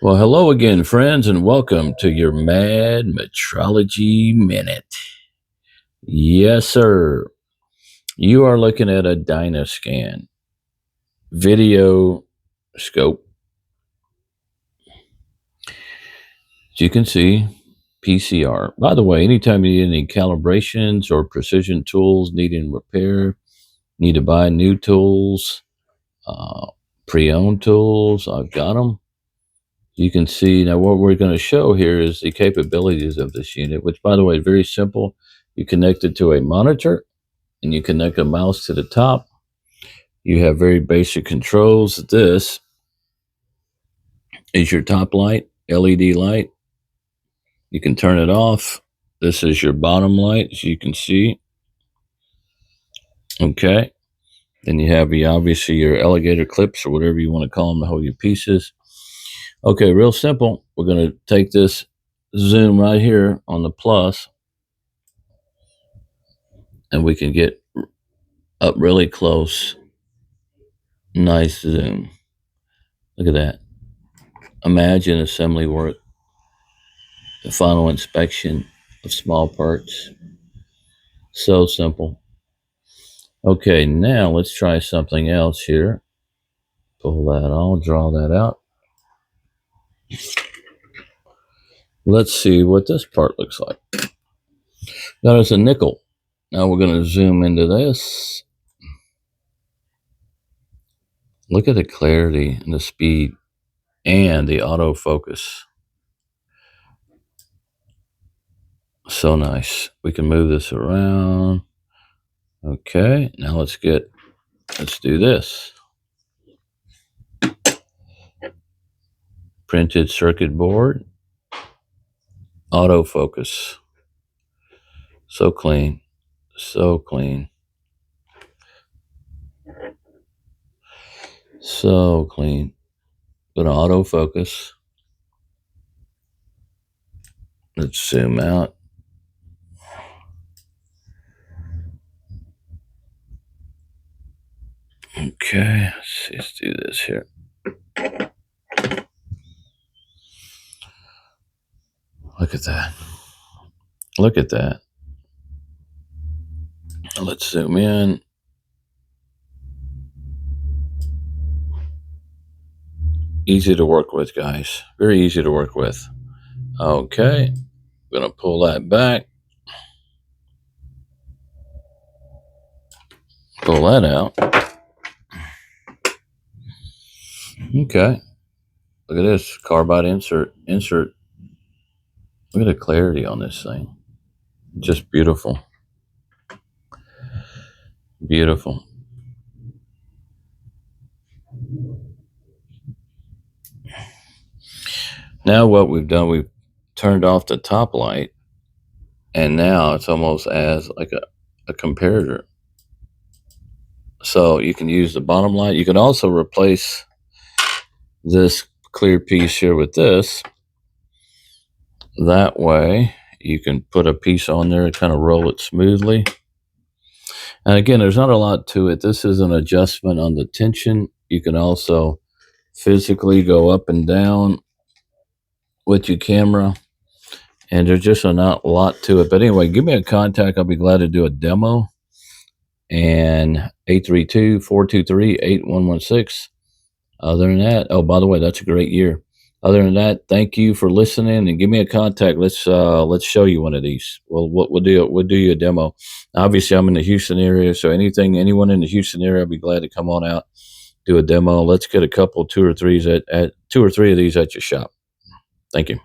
Well, hello again, friends, and welcome to your Mad Metrology Minute. Yes, sir. You are looking at a DYNASCAN video scope. As you can see, PCR. By the way, anytime you need any calibrations or precision tools needing repair, need to buy new tools, pre-owned tools, I've got them. You can see now what we're going to show here is the capabilities of this unit, which, by the way, is very simple. You connect it to a monitor and you connect a mouse to the top. You have very basic controls. This is your top light, LED light. You can turn it off. This is your bottom light, as you can see. Okay. Then you have obviously your alligator clips or whatever you want to call them to hold your pieces. Okay, real simple. We're going to take this zoom right here on the plus, and we can get up really close. Nice zoom. Look at that. Imagine assembly work, the final inspection of small parts. So simple. Okay, now let's try something else here. Pull that on, draw that out. Let's see what this part looks like. Now there's a nickel. Now we're going to zoom into this. Look at the clarity and the speed and the autofocus. So nice. We can move this around. Okay, now let's do this. Printed circuit board. Autofocus. So clean. So clean. So clean. But autofocus. Let's zoom out. Okay, let's do this here. Look at that. Look at that. Let's zoom in. Easy to work with, guys. Very easy to work with. Okay, I'm going to pull that back. Pull that out. Okay. Look at this. Carbide insert. Look at the clarity on this thing. Just beautiful. Beautiful. Now what we've done, we've turned off the top light, and now it's almost as like a comparator. So you can use the bottom light. You can also replace this clear piece here with this. That way you can put a piece on there and kind of roll it smoothly. And again, there's not a lot to it. This is an adjustment on the tension. You can also physically go up and down with your camera, and there's just not a lot to it. But anyway, give me a contact. I'll be glad to do a demo. And 832-423-8116. Other than that, oh, by the way, that's a great year. Other than that, thank you for listening, and give me a contact. Let's show you one of these. Well, we'll do you a demo. Obviously, I'm in the Houston area, so anyone in the Houston area, I'll be glad to come on out, do a demo. Let's get two or three of these at your shop. Thank you.